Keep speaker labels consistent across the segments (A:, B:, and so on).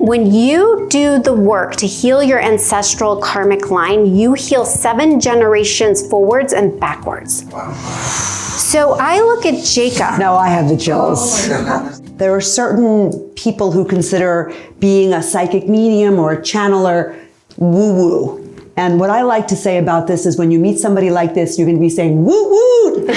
A: When you do the work to heal your ancestral karmic line, you heal 7 generations forwards and backwards. Wow. So I look at Jacob.
B: No, I have the chills. There are certain people who consider being a psychic medium or a channeler woo-woo. And what I like to say about this is when you meet somebody like this, you're going to be saying woo-woo.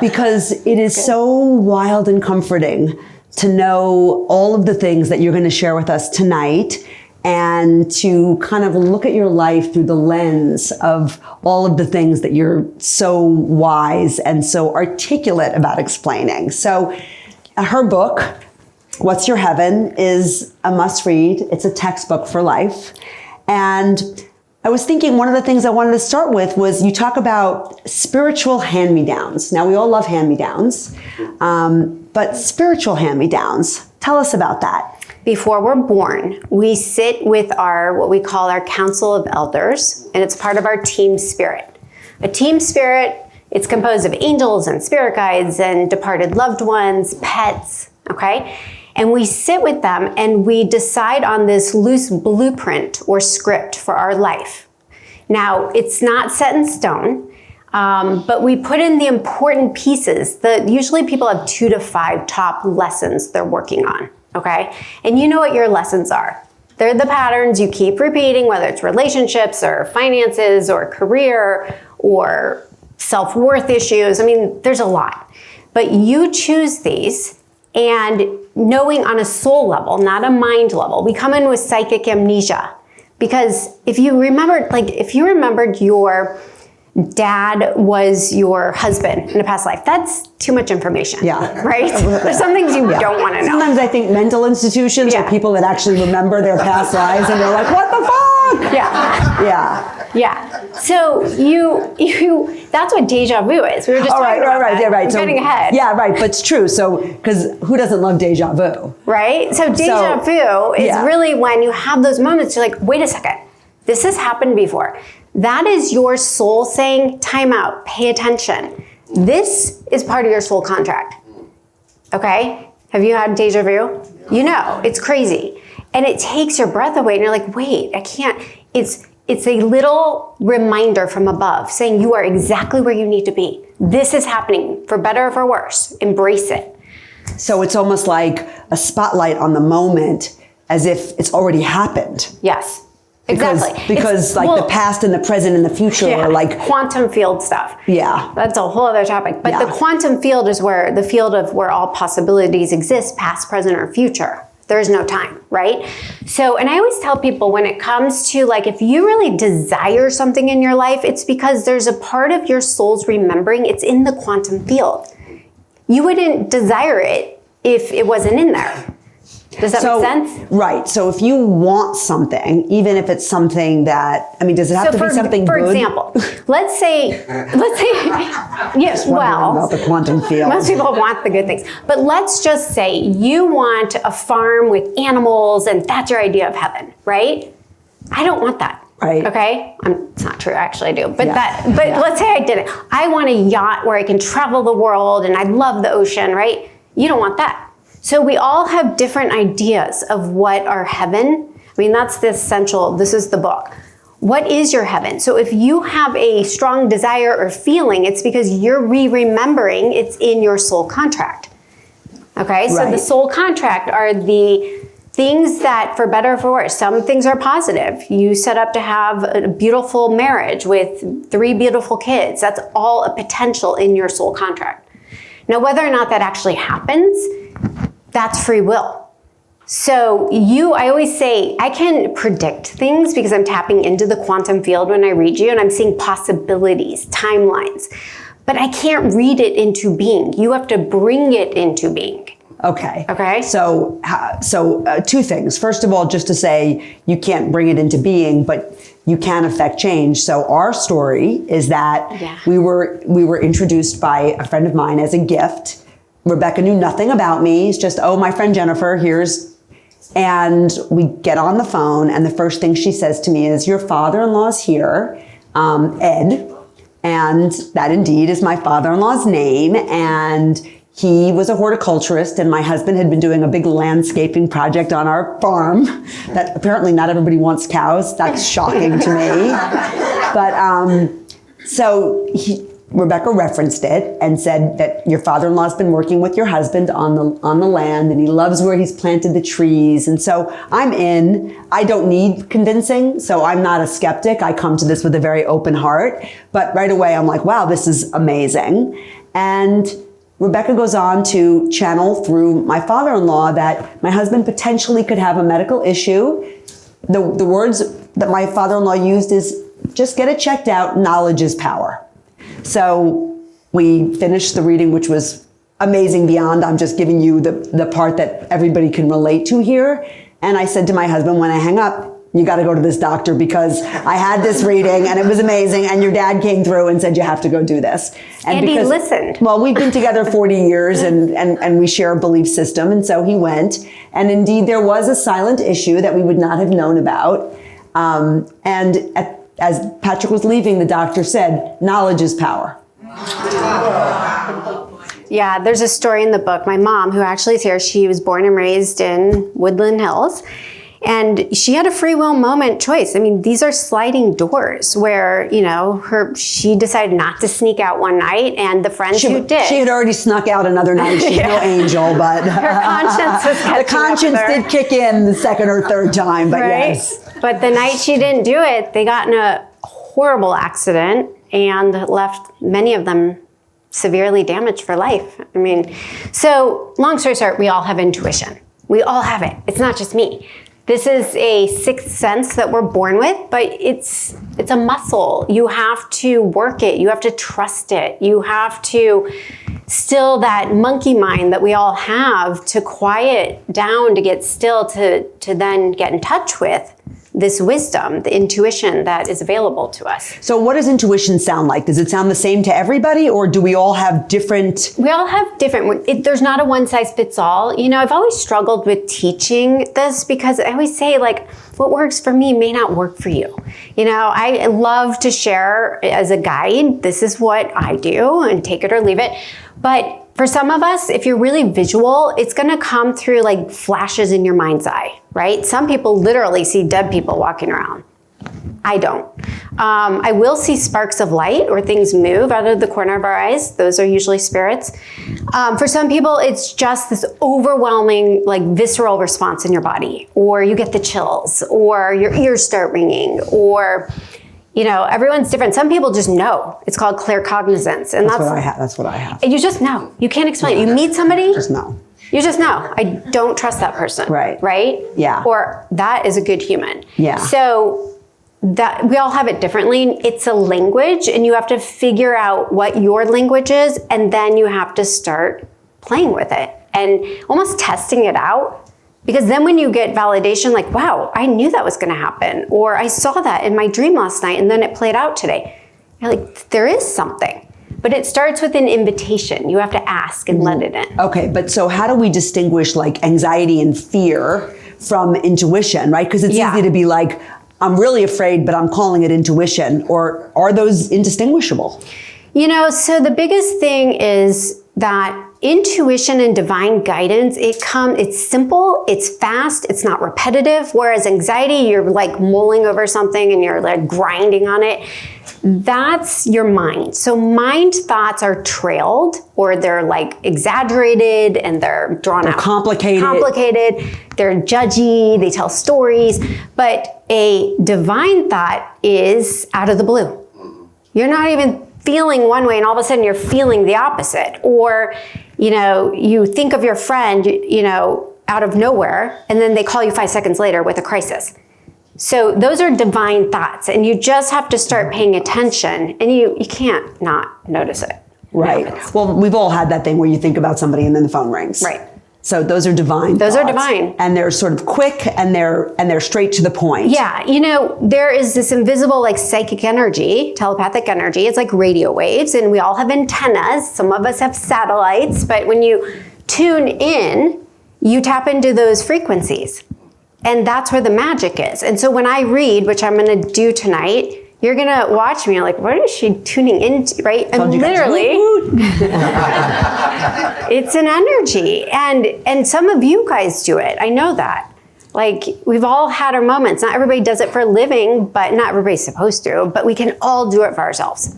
B: Because it is so wild and comforting to know all of the things that you're going to share with us tonight, and to kind of look at your life through the lens of all of the things that you're so wise and so articulate about explaining. So her book, What's Your Heaven, is a must read. It's a textbook for life. And I was thinking one of the things I wanted to start with was you talk about spiritual hand-me-downs. Now, we all love hand-me-downs, but spiritual hand-me-downs. Tell us about that.
A: Before we're born, we sit with what we call our council of elders, and it's part of our team spirit. A team spirit, it's composed of angels and spirit guides and departed loved ones, pets, okay? And we sit with them and we decide on this loose blueprint or script for our life. Now, it's not set in stone, but we put in the important pieces. Usually people have 2 to 5 top lessons they're working on, okay? And you know what your lessons are. They're the patterns you keep repeating, whether it's relationships or finances or career or self-worth issues. I mean, there's a lot. But you choose these, and knowing on a soul level, not a mind level. We come in with psychic amnesia. Because if you remembered your dad was your husband in a past life, that's too much information. Yeah. Right? There's some things you don't want to know.
B: Sometimes I think mental institutions are people that actually remember their past lives and they're like, what the fuck?
A: Yeah.
B: Yeah.
A: Yeah. So that's what deja vu is. We were just talking about that.
B: Yeah, right.
A: I'm getting ahead.
B: Yeah, right. But it's true. So, because who doesn't love deja vu?
A: Right? So deja vu is really when you have those moments, you're like, wait a second, this has happened before. That is your soul saying, time out, pay attention. This is part of your soul contract. Okay? Have you had deja vu? You know, it's crazy. And it takes your breath away and you're like, wait, I can't. It's a little reminder from above saying you are exactly where you need to be. This is happening, for better or for worse. Embrace it.
B: So it's almost like a spotlight on the moment, as if it's already happened.
A: Yes. Exactly.
B: Because the past and the present and the future are like
A: quantum field stuff.
B: Yeah.
A: That's a whole other topic. But the quantum field is the field of where all possibilities exist, past, present, or future. There is no time, right? So, and I always tell people when it comes to if you really desire something in your life, it's because there's a part of your soul's remembering. It's in the quantum field. You wouldn't desire it if it wasn't in there. Does that make sense?
B: Right. So if you want something, even if it's something that, does it have to be something
A: for
B: good?
A: For example, let's say, yes,
B: about the quantum field.
A: Most people want the good things. But let's just say you want a farm with animals and that's your idea of heaven, right? I don't want that.
B: Right.
A: Okay? It's not true, actually I do. But let's say I did it. I want a yacht where I can travel the world and I love the ocean, right? You don't want that. So we all have different ideas of what our heaven, that's the essential, this is the book. What is your heaven? So if you have a strong desire or feeling, it's because you're remembering it's in your soul contract. Okay, so the soul contract are the things that, for better or for worse, some things are positive. You set up to have a beautiful marriage with 3 beautiful kids. That's all a potential in your soul contract. Now, whether or not that actually happens, that's free will. So I always say, I can predict things because I'm tapping into the quantum field when I read you and I'm seeing possibilities, timelines, but I can't read it into being. You have to bring it into being.
B: Okay. So 2 things. First of all, just to say you can't bring it into being, but you can affect change. So our story is that we were introduced by a friend of mine as a gift. Rebecca knew nothing about me. It's just, my friend Jennifer, and we get on the phone and the first thing she says to me is, your father-in-law's here, Ed, and that indeed is my father-in-law's name, and he was a horticulturist, and my husband had been doing a big landscaping project on our farm that apparently not everybody wants cows. That's shocking to me. But so Rebecca referenced it and said that your father-in-law's been working with your husband on the land, and he loves where he's planted the trees. And so I'm in. I don't need convincing, so I'm not a skeptic. I come to this with a very open heart. But right away, I'm like, wow, this is amazing. And Rebecca goes on to channel through my father-in-law that my husband potentially could have a medical issue. The words that my father-in-law used is, just get it checked out. Knowledge is power. So we finished the reading, which was amazing beyond. I'm just giving you the part that everybody can relate to here. And I said to my husband, when I hang up, you got to go to this doctor because I had this reading and it was amazing. And your dad came through and said, you have to go do this.
A: And he listened.
B: Well, we've been together 40 years and we share a belief system. And so he went. And indeed, there was a silent issue that we would not have known about. As Patrick was leaving, the doctor said, knowledge is power.
A: Yeah, there's a story in the book. My mom, who actually is here, she was born and raised in Woodland Hills. And she had a free will moment choice. I mean, these are sliding doors where, she decided not to sneak out one night, and the friends who did.
B: She had already snuck out another night. She's no angel, but
A: her conscience was catching
B: the conscience did kick in the second or third time, but
A: right?
B: Yes.
A: But the night she didn't do it, they got in a horrible accident and left many of them severely damaged for life. I mean, so long story short, we all have intuition. We all have it. It's not just me. This is a sixth sense that we're born with, but it's a muscle. You have to work it. You have to trust it. You have to still that monkey mind that we all have to quiet down, to get still, to then get in touch with this wisdom, the intuition that is available to us.
B: So what does intuition sound like? Does it sound the same to everybody, or do we all have different?
A: We all have different, there's not a one size fits all. I've always struggled with teaching this because I always say, what works for me may not work for you. I love to share as a guide, this is what I do, and take it or leave it. But for some of us, if you're really visual, it's going to come through like flashes in your mind's eye, right? Some people literally see dead people walking around. I don't. I will see sparks of light or things move out of the corner of our eyes. Those are usually spirits. For some people, it's just this overwhelming, visceral response in your body, or you get the chills, or your ears start ringing, or everyone's different. Some people just know. It's called claircognizance. And that's
B: what I have. That's what I have.
A: You just know. You can't explain it. You meet somebody.
B: Just know.
A: You just know. I don't trust that person.
B: Right.
A: Right?
B: Yeah.
A: Or that is a good human.
B: Yeah.
A: So that we all have it differently. It's a language, and you have to figure out what your language is, and then you have to start playing with it and almost testing it out. Because then when you get validation, wow, I knew that was going to happen, or I saw that in my dream last night and then it played out today. You're like, there is something. But it starts with an invitation. You have to ask and let it in.
B: Okay, but so how do we distinguish anxiety and fear from intuition, right? Because it's easy to be I'm really afraid, but I'm calling it intuition. Or are those indistinguishable?
A: So the biggest thing is that intuition and divine guidance, it's simple, it's fast, it's not repetitive. Whereas anxiety, you're mulling over something and you're grinding on it. That's your mind. So mind thoughts are trailed, or they're exaggerated, and they're drawn out.
B: Complicated.
A: They're judgy, they tell stories. But a divine thought is out of the blue. You're not even feeling one way and all of a sudden you're feeling the opposite. Or, you think of your friend, out of nowhere, and then they call you 5 seconds later with a crisis. So those are divine thoughts, and you just have to start paying attention, and you can't not notice it.
B: Right. Well, we've all had that thing where you think about somebody and then the phone rings.
A: Right.
B: So those are divine
A: thoughts. Those are divine.
B: And they're sort of quick, and they're straight to the point.
A: Yeah. There is this invisible psychic energy, telepathic energy. It's like radio waves, and we all have antennas. Some of us have satellites, but when you tune in, you tap into those frequencies. And that's where the magic is. And so when I read, which I'm going to do tonight, You're going to watch me like, what is she tuning into, right? And literally, it's an energy. And some of you guys do it. I know that. Like, we've all had our moments. Not everybody does it for a living, but not everybody's supposed to, but we can all do it for ourselves.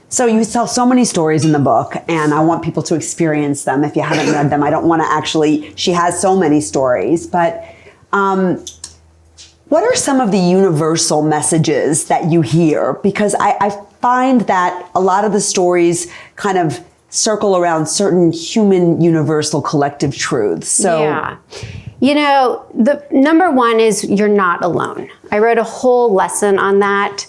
B: So you tell so many stories in the book, and I want people to experience them. If you haven't read them, I don't want to actually, she has so many stories, but what are some of the universal messages that you hear? Because I find that a lot of the stories kind of circle around certain human universal collective truths. So
A: yeah. You know, the number one is you're not alone. I wrote a whole lesson on that.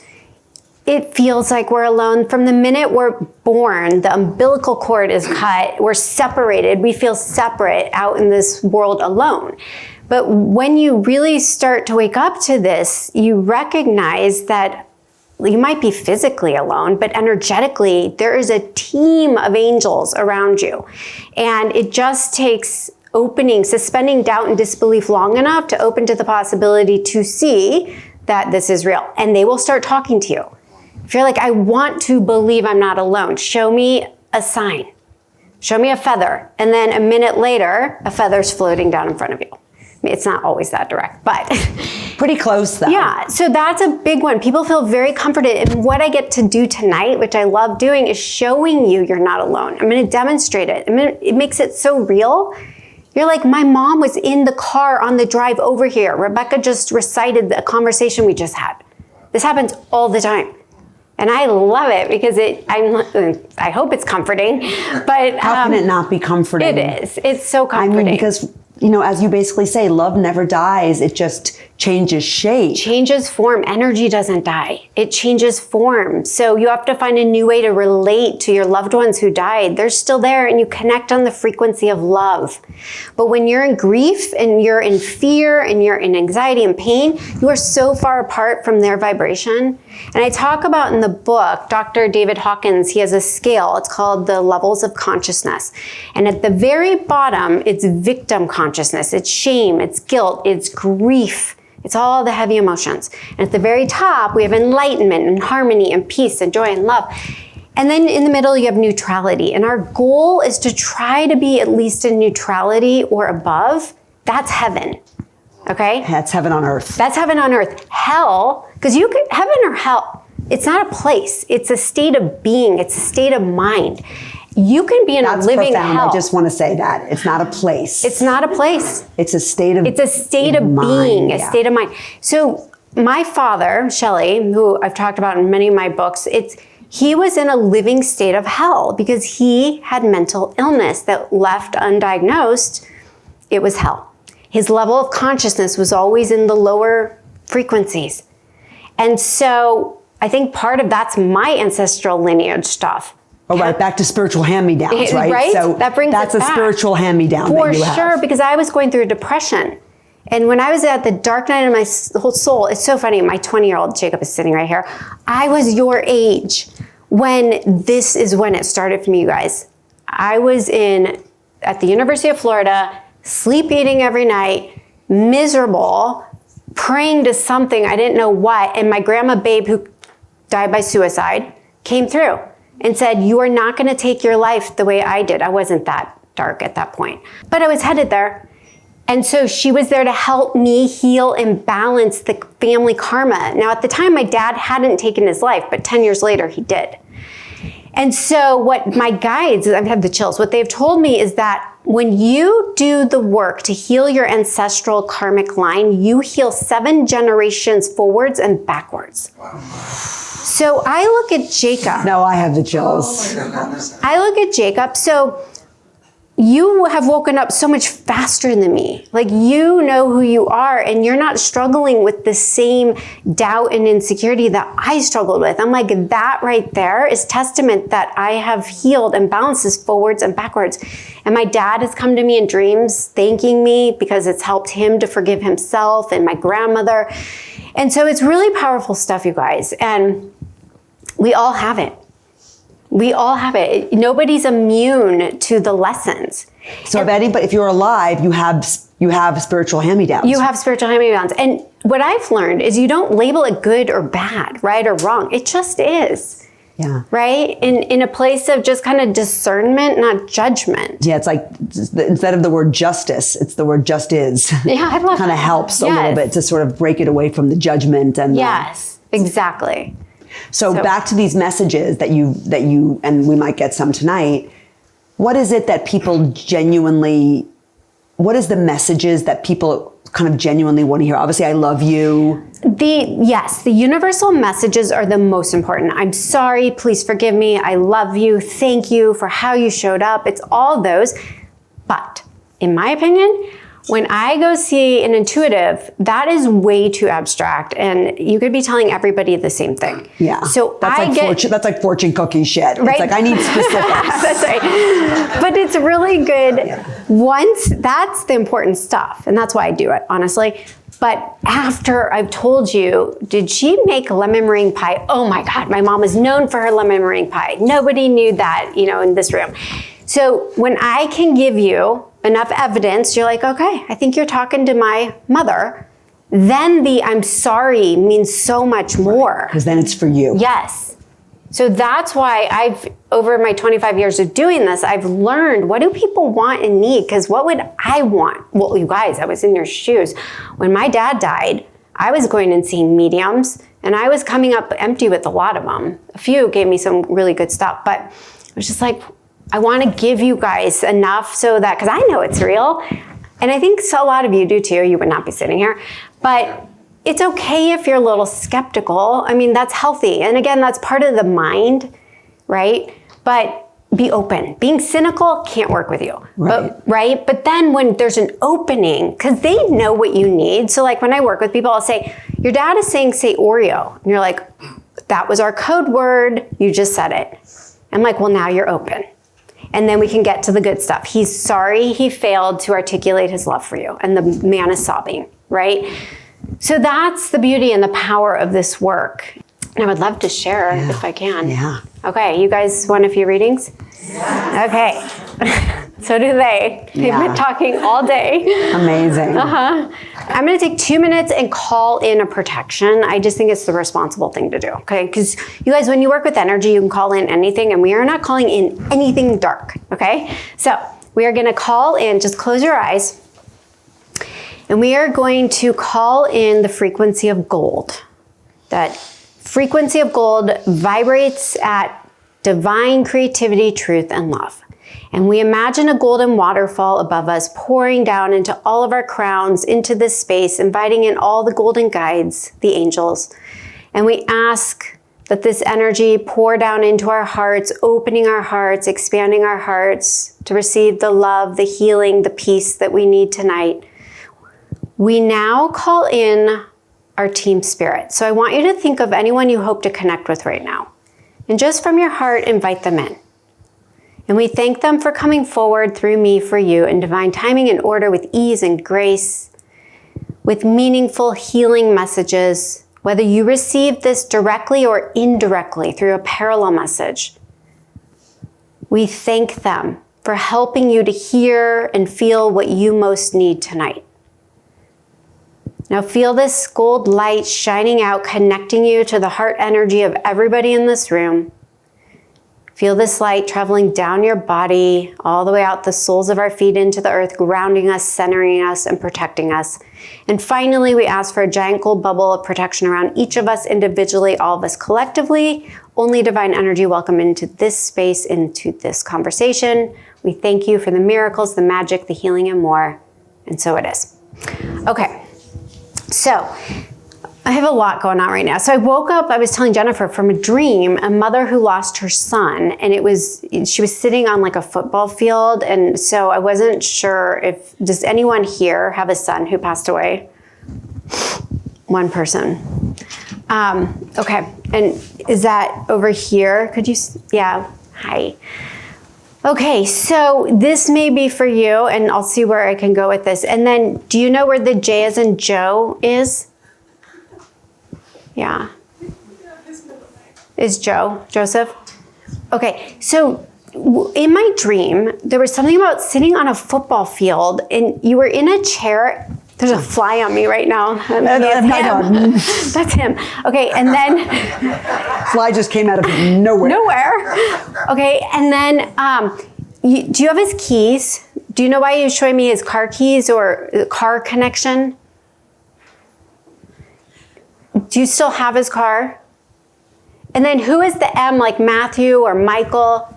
A: It feels like we're alone. From the minute we're born, the umbilical cord is cut, we're separated, we feel separate out in this world alone. But when you really start to wake up to this, you recognize that you might be physically alone, but energetically, there is a team of angels around you. And it just takes suspending doubt and disbelief long enough to open to the possibility to see that this is real. And they will start talking to you. If you're like, I want to believe I'm not alone, show me a sign. Show me a feather. And then a minute later, a feather's floating down in front of you. I mean, it's not always that direct, but
B: pretty close though.
A: Yeah, so that's a big one. People feel very comforted. And what I get to do tonight, which I love doing, is showing you you're not alone. I'm going to demonstrate it. It makes it so real. You're like, my mom was in the car on the drive over here. Rebecca just recited the conversation we just had. This happens all the time. And I love it because I hope it's comforting, but
B: how can it not be comforting?
A: It is. It's so comforting.
B: I mean, because, you know, as you basically say, love never dies. It just changes shape.
A: Changes form. Energy doesn't die. It changes form. So you have to find a new way to relate to your loved ones who died. They're still there, and you connect on the frequency of love. But when you're in grief and you're in fear and you're in anxiety and pain, you are so far apart from their vibration. And I talk about in the book, Dr. David Hawkins, he has a scale. It's called the levels of consciousness. And at the very bottom, it's victim consciousness. It's shame, it's guilt, it's grief. It's all the heavy emotions. And at the very top, we have enlightenment and harmony and peace and joy and love. And then in the middle, you have neutrality. And our goal is to try to be at least in neutrality or above. That's heaven. Okay?
B: That's heaven on earth.
A: That's heaven on earth. Hell, because heaven or hell, it's not a place. It's a state of being. It's a state of mind. You can be in a living
B: profound.
A: hell.
B: I just want to say that. It's not a place.
A: It's not a place.
B: It's a state of
A: It's a state of being, a state of mind. So my father, Shelley, who I've talked about in many of my books, he was in a living state of hell because he had mental illness that left undiagnosed. It was hell. His level of consciousness was always in the lower frequencies. And so I think part of that's my ancestral lineage stuff.
B: Oh, right, back to spiritual hand-me-downs, right?
A: Right?
B: So that's a spiritual hand-me-down
A: For
B: that you have.
A: sure, because I was going through a depression. And when I was at the dark night of my whole soul, it's so funny, my 20-year-old Jacob is sitting right here. I was your age when this is when it started for me, you guys. I was at the University of Florida, sleep eating every night, miserable, praying to something, I didn't know what. And my grandma Babe, who died by suicide, came through and said, you are not going to take your life the way I did. I wasn't that dark at that point, but I was headed there. And so she was there to help me heal and balance the family karma. Now, at the time, my dad hadn't taken his life, but 10 years later, he did. And so what my guides, I've had the chills, what they've told me is that when you do the work to heal your ancestral karmic line, you heal 7 generations forwards and backwards. Wow. So I look at Jacob.
B: No, I have the chills.
A: I look at Jacob. So you have woken up so much faster than me. Like, you know who you are, and you're not struggling with the same doubt and insecurity that I struggled with. I'm like, that right there is testament that I have healed and balanced this forwards and backwards. And my dad has come to me in dreams thanking me because it's helped him to forgive himself, and my grandmother. And so it's really powerful stuff, you guys. And we all have it. We all have it. Nobody's immune to the lessons.
B: So if you're alive, you have spiritual hand-me-downs.
A: You have spiritual hand-me-downs. And what I've learned is you don't label it good or bad, right or wrong. It just is.
B: Yeah.
A: Right? In a place of just kind of discernment, not judgment.
B: Yeah, it's like instead of the word justice, it's the word just is.
A: Yeah, I love
B: kind of helps a little bit to sort of break it away from the judgment and
A: yes, exactly.
B: So back to these messages that you and we might get some tonight. What is it that people genuinely? What is the messages that people kind of genuinely want to hear? Obviously, I love you.
A: The universal messages are the most important. I'm sorry, please forgive me. I love you. Thank you for how you showed up. It's all those. But in my opinion, when I go see an intuitive, that is way too abstract, and you could be telling everybody the same thing.
B: Yeah.
A: So
B: that's like fortune cookie shit.
A: Right?
B: It's like I need specifics.
A: That's right. But it's really good once that's the important stuff, and that's why I do it, honestly. But after I've told you, did she make lemon meringue pie? Oh my God, my mom is known for her lemon meringue pie. Nobody knew that, in this room. So when I can give you enough evidence, you're like, okay, I think you're talking to my mother. Then the I'm sorry means so much more.
B: Because then it's for you.
A: Yes. So that's why over my 25 years of doing this, I've learned, what do people want and need? Because what would I want? Well, you guys, I was in your shoes. When my dad died, I was going and seeing mediums, and I was coming up empty with a lot of them. A few gave me some really good stuff, but I was just like, I want to give you guys enough so that, because I know it's real, and I think a lot of you do too. You would not be sitting here, but it's okay if you're a little skeptical. I mean, that's healthy. And again, that's part of the mind, right? But be open. Being cynical can't work with you, right? But then when there's an opening, because they know what you need. So like when I work with people, I'll say, your dad is saying, say Oreo. And you're like, that was our code word. You just said it. I'm like, well, now you're open. And then we can get to the good stuff. He's sorry he failed to articulate his love for you. And the man is sobbing, right? So that's the beauty and the power of this work. And I would love to share if I can.
B: Yeah.
A: Okay, you guys want a few readings? Yeah. Okay. So do they. They've been talking all day.
B: Amazing.
A: I'm going to take 2 minutes and call in a protection. I just think it's the responsible thing to do, okay? Because you guys, when you work with energy, you can call in anything, and we are not calling in anything dark, okay? So we are going to call in, just close your eyes, and we are going to call in the frequency of gold. That frequency of gold vibrates at divine creativity, truth, and love. And we imagine a golden waterfall above us pouring down into all of our crowns, into this space, inviting in all the golden guides, the angels. And we ask that this energy pour down into our hearts, opening our hearts, expanding our hearts to receive the love, the healing, the peace that we need tonight. We now call in our team spirit. So I want you to think of anyone you hope to connect with right now. And just from your heart, invite them in. And we thank them for coming forward through me for you in divine timing and order, with ease and grace, with meaningful healing messages, whether you received this directly or indirectly through a parallel message. We thank them for helping you to hear and feel what you most need tonight. Now feel this gold light shining out, connecting you to the heart energy of everybody in this room. Feel this light traveling down your body, all the way out the soles of our feet into the earth, grounding us, centering us, and protecting us. And finally, we ask for a giant gold bubble of protection around each of us individually, all of us collectively. Only divine energy welcome into this space, into this conversation. We thank you for the miracles, the magic, the healing, and more. And so it is. Okay, so I have a lot going on right now. So I woke up, I was telling Jennifer, from a dream, a mother who lost her son, and she was sitting on like a football field. And so I wasn't sure does anyone here have a son who passed away? One person. Okay, and is that over here? Could you, yeah, hi. Okay, so this may be for you, and I'll see where I can go with this. And then, do you know where the J as in Joe is? Yeah. Is Joe, Joseph? Okay, so in my dream, there was something about sitting on a football field and you were in a chair. There's a fly on me right now. That's him. Okay, and then...
B: Fly just came out of nowhere.
A: Okay, and then do you have his keys? Do you know why you're showing me his car keys or car connection? Do you still have his car? And then who is the M, like Matthew or Michael?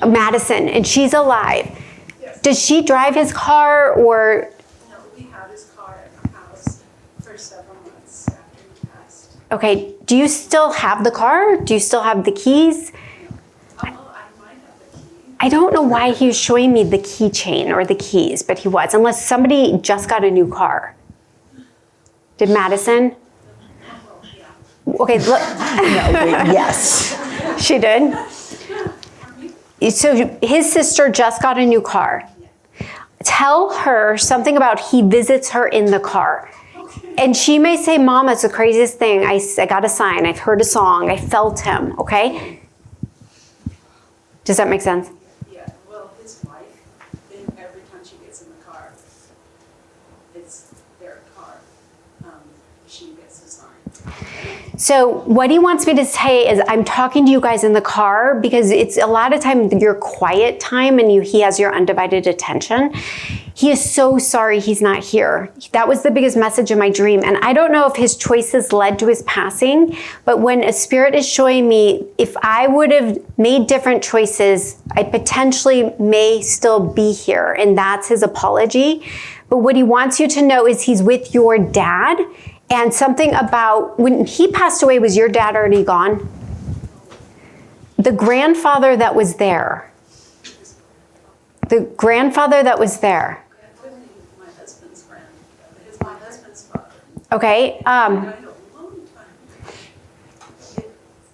A: Madison, and she's alive.
C: Yes.
A: Does she drive his car or?
C: No, we had his car at the house for several months after he passed.
A: Okay, do you still have the car? Do you still have the keys?
C: I might have the key.
A: I don't know why he was showing me the keychain or the keys, but he was, unless somebody just got a new car. Did Madison? Okay, look.
B: Yes.
A: She did? So his sister just got a new car. Tell her something about he visits her in the car. And she may say, Mom, it's the craziest thing. I got a sign. I've heard a song. I felt him. Okay? Does that make sense?
C: Yeah, well, his wife, every time she gets in the car, it's their car. She gets a sign.
A: So what he wants me to say is I'm talking to you guys in the car because it's a lot of time your quiet time and he has your undivided attention. He is so sorry he's not here. That was the biggest message in my dream. And I don't know if his choices led to his passing, but when a spirit is showing me, if I would have made different choices, I potentially may still be here. And that's his apology. But what he wants you to know is he's with your dad. And something about when he passed away, was your dad already gone? The grandfather that was there. The grandfather that was there.
C: My husband's grandfather. It's my husband's father.
A: Okay.
C: I know, a long time.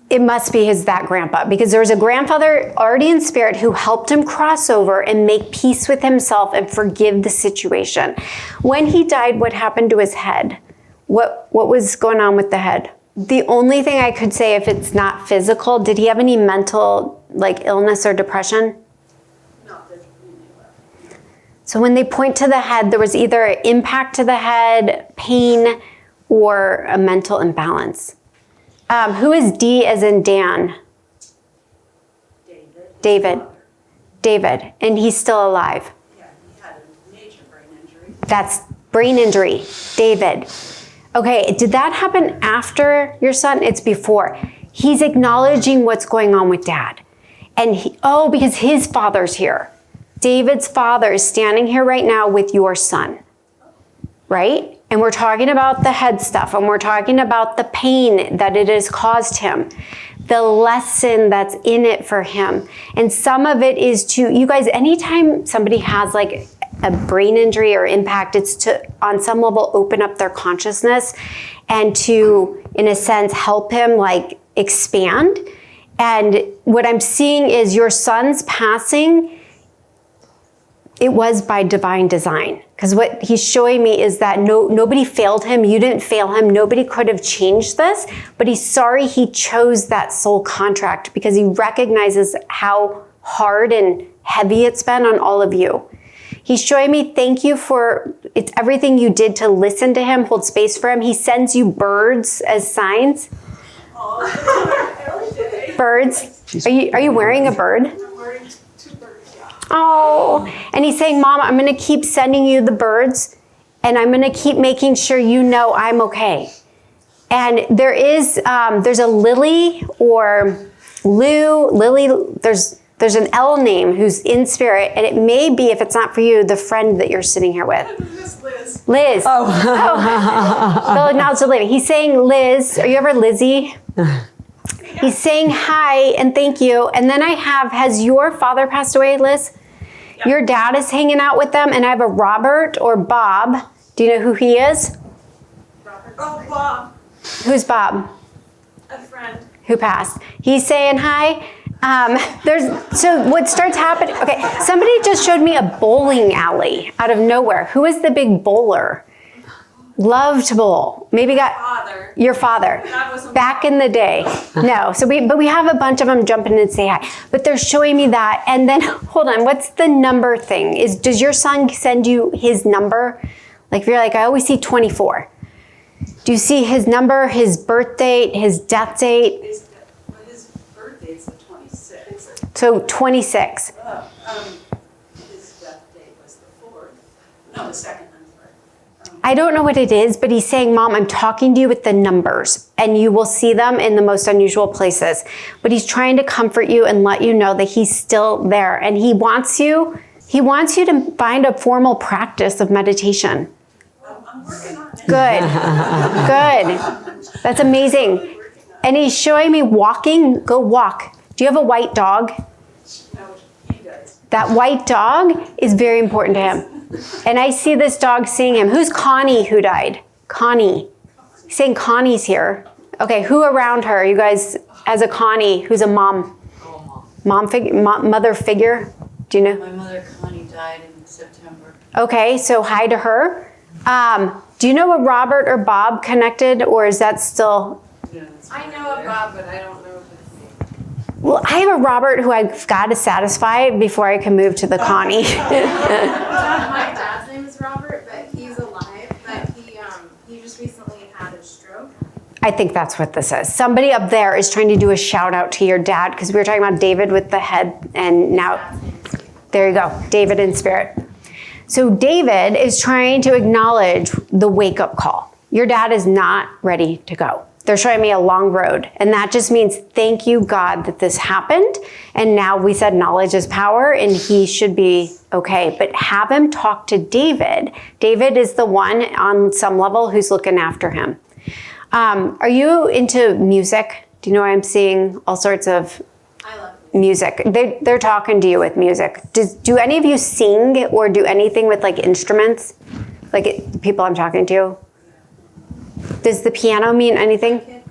A: It must be that grandpa, because there was a grandfather already in spirit who helped him cross over and make peace with himself and forgive the situation. When he died, what happened to his head? What was going on with the head? The only thing I could say, if it's not physical, did he have any mental illness or depression?
C: Not that we knew of.
A: So when they point to the head, there was either an impact to the head, pain, or a mental imbalance. Who is D as in Dan? David. And he's still alive.
C: Yeah, he had a major brain injury.
A: That's brain injury. David. Okay, did that happen after your son? It's before. He's acknowledging what's going on with dad. And because his father's here. David's father is standing here right now with your son. Right? And we're talking about the head stuff, and we're talking about the pain that it has caused him, the lesson that's in it for him. And some of it is you guys, anytime somebody has a brain injury or impact, it's to, on some level, open up their consciousness and to, in a sense, help him expand. And what I'm seeing is your son's passing, it was by divine design. Because what he's showing me is that nobody failed him. You didn't fail him. Nobody could have changed this. But he's sorry he chose that soul contract because he recognizes how hard and heavy it's been on all of you. He's showing me, thank you for it's everything you did to listen to him, hold space for him. He sends you birds as signs. Birds. Are you wearing a bird?
C: I'm wearing 2 birds, yeah.
A: Oh, and he's saying, Mom, I'm going to keep sending you the birds, and I'm going to keep making sure you know I'm okay. And there's a Lily or Lily, there's an L name who's in spirit, and it may be, if it's not for you, the friend that you're sitting here with.
C: This is Liz.
A: Liz. Oh. They'll acknowledge the lady. He's saying, Liz, are you ever Lizzie? He's saying hi and thank you. And then has your father passed away, Liz? Yeah. Your dad is hanging out with them, and I have a Robert or Bob. Do you know who he is?
C: Robert. Oh, Bob.
A: Who's Bob?
C: A friend.
A: Who passed. He's saying hi. So what starts happening, okay, somebody just showed me a bowling alley out of nowhere. Who is the big bowler? Love to bowl. Maybe got
C: Father.
A: your father.
C: That wasn't
A: Back in the day. No. But we have a bunch of them jumping in and say hi. But they're showing me that. And then, hold on, what's the number thing? Does your son send you his number? Like if you're like, I always see 24. Do you see his number, his birth date, his death date?
C: His birthday's the 26th.
A: So 26.
C: His death date was the 4th. No, the 2nd.
A: I don't know what it is, but he's saying, Mom, I'm talking to you with the numbers, and you will see them in the most unusual places. But he's trying to comfort you and let you know that he's still there. And he wants you to find a formal practice of meditation.
C: I'm working on it.
A: Good. Good. That's amazing. And he's showing me walking. Go walk. Do you have a white dog?
C: No, he does.
A: That white dog is very important to him. And I see this dog seeing him. Who's Connie who died? Connie. He's saying Connie's here. Okay, who around her? You guys, as a Connie, who's a mom? Mother figure? Do you know?
D: My mother, Connie, died in September.
A: Okay, so hi to her. Do you know a Robert or Bob connected, or is that still?
D: I know a Bob, but I don't know if it's
A: Well, I have a Robert who I've got to satisfy before I can move to the Connie.
E: My dad's name is Robert, but he's alive. But he just recently had a stroke.
A: I think that's what this is. Somebody up there is trying to do a shout out to your dad, because we were talking about David with the head, and now there you go, David in spirit. So David is trying to acknowledge the wake up call. Your dad is not ready to go. They're showing me a long road. And that just means, thank you, God, that this happened. And now we said knowledge is power, and he should be okay. But have him talk to David. David is the one on some level who's looking after him. Are you into music? Do you know I'm seeing all sorts of
E: I love
A: music? They're talking to you with music. Do any of you sing or do anything with like instruments? Like the people I'm talking to? Does the piano mean anything?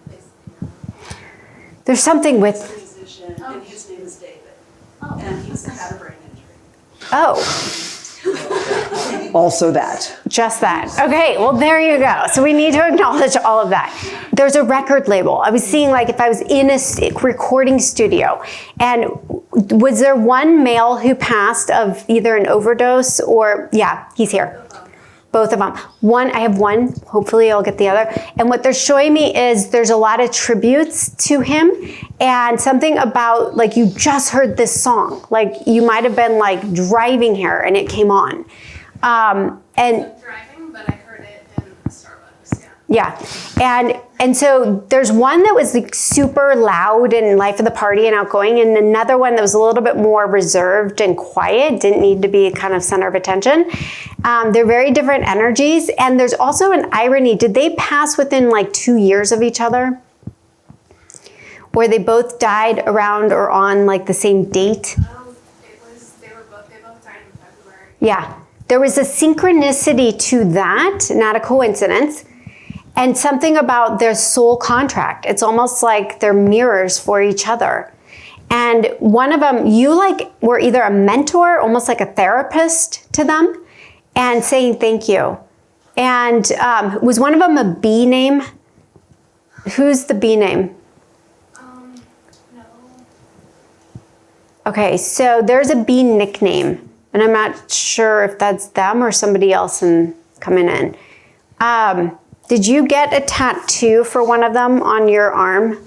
A: There's something with...
C: He's a musician, and his name is David. And he's had a brain injury.
A: Oh,
B: Also that.
A: just that. Okay, well, there you go. So we need to acknowledge all of that. There's a record label. I was seeing like if I was in a recording studio, and was there one male who passed of either an overdose or, yeah, he's here. Both of them. I have one, hopefully I'll get the other. And what they're showing me is there's a lot of tributes to him, and something about like you just heard this song. Like you might have been like driving here and it came on. And
E: driving, but I heard it in Starbucks.
A: yeah, and so there's one that was like super loud and life of the party and outgoing, and another one that was a little bit more reserved and quiet, didn't need to be kind of center of attention. They're very different energies, and there's also an irony. Did they pass within like 2 years of each other? Where they both died around or on like the same date?
E: They both died in February.
A: Yeah, there was a synchronicity to that, not a coincidence. And something about their soul contract. It's almost like they're mirrors for each other. And one of them, you like were either a mentor, almost like a therapist to them, and saying thank you. And was one of them a B name? Who's the B name?
E: No.
A: Okay, so there's a B nickname, and I'm not sure if that's them or somebody else coming in. Did you get a tattoo for one of them on your arm?
E: No.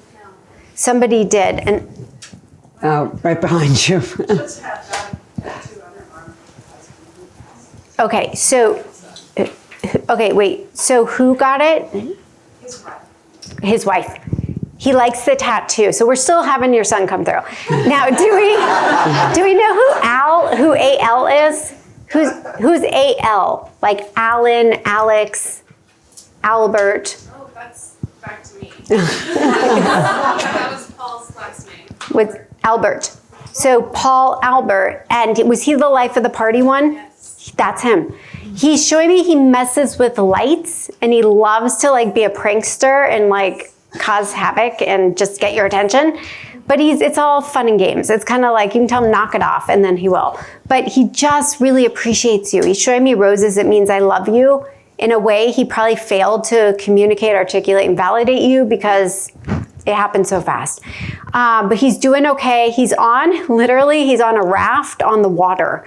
A: Somebody did, and
B: Right behind you.
C: Just had that tattoo on her arm.
A: okay, so wait. So who got it?
C: His wife.
A: His wife. He likes the tattoo, so we're still having your son come through. Now, do we know who AL is? Who's AL? Like Alan, Alex, Albert.
E: Oh, that's back to me. That was Paul's last name.
A: With Albert. So Paul Albert, and was he the life of the party one?
E: Yes.
A: That's him. He's showing me he messes with lights, and he loves to like be a prankster and like cause havoc and just get your attention. But it's all fun and games. It's kind of like you can tell him knock it off, and then he will. But he just really appreciates you. He's showing me roses. It means I love you. in a way, he probably failed to communicate, articulate, and validate you because it happened so fast. But he's doing okay. He's on a raft on the water.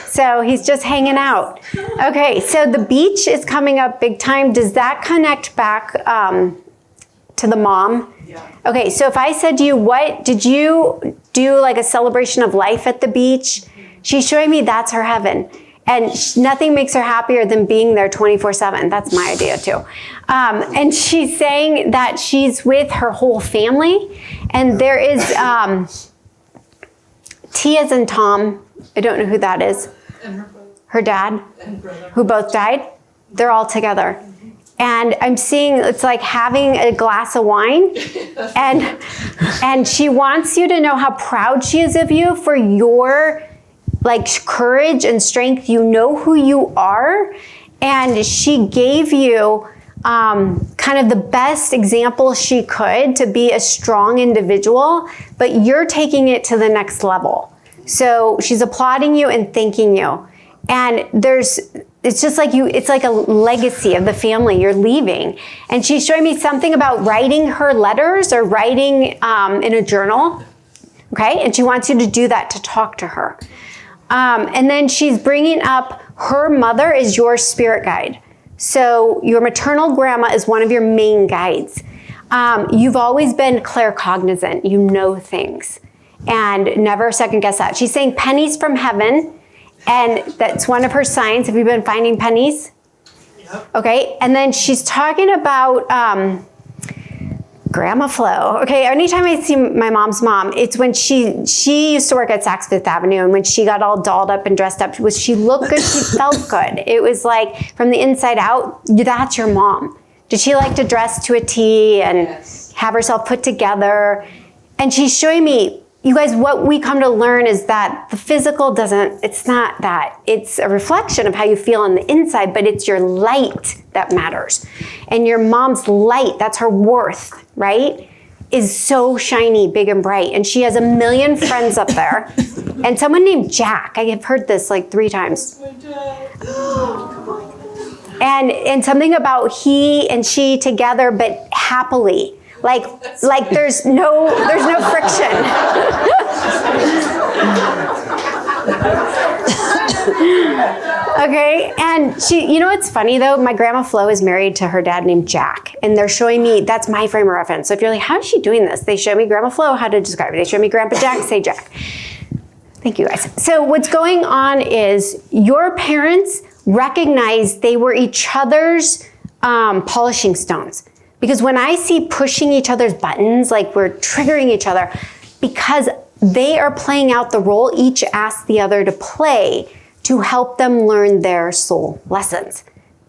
A: So he's just hanging out. Okay, so the beach is coming up big time. Does that connect back to the mom?
C: Yeah.
A: Okay, so if I said to you, what did you do, like a celebration of life at the beach? She's showing me that's her heaven. And nothing makes her happier than being there 24/7. That's my idea too. And she's saying that she's with her whole family. And there is T as in Tom. I don't know who that is.
C: And
A: Her dad,
C: and brother.
A: who both died. They're all together. And I'm seeing it's like having a glass of wine. And she wants you to know how proud she is of you for your like courage and strength. You know who you are. And she gave you kind of the best example she could to be a strong individual, but you're taking it to the next level. So she's applauding you and thanking you. And it's just like it's like a legacy of the family you're leaving. And she's showing me something about writing her letters or writing in a journal. Okay. And she wants you to do that to talk to her. And then she's bringing up her mother is your spirit guide. So your maternal grandma is one of your main guides. You've always been claircognizant. You know things. And never second guess that. She's saying pennies from heaven. And that's one of her signs. Have you been finding pennies?
C: Yep.
A: Okay. And then she's talking about Grandma Flo. Okay. Anytime I see my mom's mom, it's when she used to work at Saks Fifth Avenue, and when she got all dolled up and dressed up, she looked good. She felt good. It was like from the inside out, that's your mom. Did she like to dress to a T and have herself put together? And she's showing me, you guys, what we come to learn is that the physical it's not that. It's a reflection of how you feel on the inside, but it's your light that matters. And your mom's light, that's her worth, right? Is so shiny, big and bright. And she has a million friends up there. And someone named Jack, I have heard this like 3 times. And something about he and she together, but happily. Like there's no friction. Okay, and you know what's funny though? My grandma Flo is married to her dad named Jack, and they're showing me, that's my frame of reference. So if you're like, how is she doing this? They show me Grandma Flo, how to describe it. They show me Grandpa Jack, say Jack. Thank you guys. So what's going on is your parents recognized they were each other's polishing stones. Because when I see pushing each other's buttons, like we're triggering each other, because they are playing out the role each asked the other to play to help them learn their soul lessons.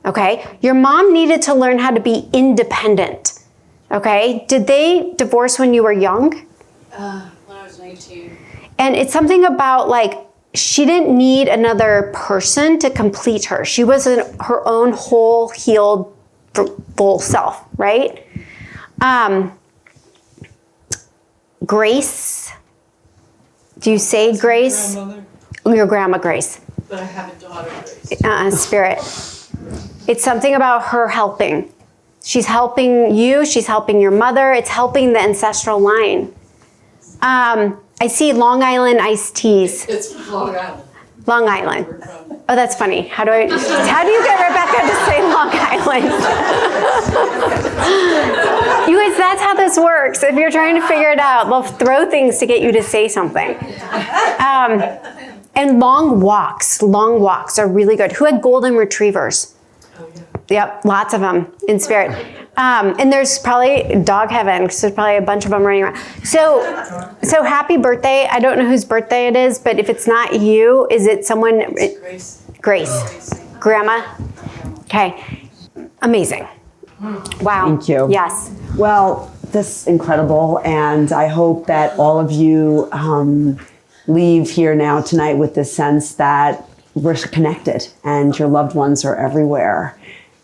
A: Okay? Your mom needed to learn how to be independent. Okay? Did they divorce when you were young?
D: When I was 19.
A: And it's something about like, she didn't need another person to complete her. She was her own whole, healed, full self, right? Grace. Do you say Grace?
C: Grandmother,
A: Your grandma Grace.
C: but I have a daughter, Grace.
A: Spirit. It's something about her helping. She's helping you. She's helping your mother. It's helping the ancestral line. I see Long Island iced teas.
C: It's from Long Island.
A: Long Island.
C: We're from.
A: Oh, that's funny. How do you get Rebecca to say Long Island? You guys, that's how this works. If you're trying to figure it out, they'll throw things to get you to say something. And long walks are really good. Who had golden retrievers?
C: Oh, yeah.
A: Yep, lots of them in spirit. And there's probably dog heaven, because there's probably a bunch of them running around. So happy birthday. I don't know whose birthday it is, but if it's not you, is it someone?
C: Grace.
A: Grace. Grandma? Okay. Amazing. Wow.
B: Thank you.
A: Yes.
B: Well, this is incredible, and I hope that all of you leave here now tonight with this sense that we're connected and your loved ones are everywhere.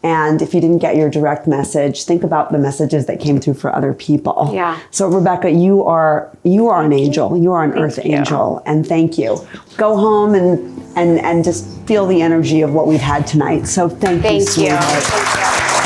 B: And if you didn't get your direct message, think about the messages that came through for other people.
A: Yeah.
B: So Rebecca, you are an angel. You are an earth angel. And thank you. Go home and just feel the energy of what we've had tonight. So thank you,
A: Thank you.
B: sweetheart.
A: Thank you.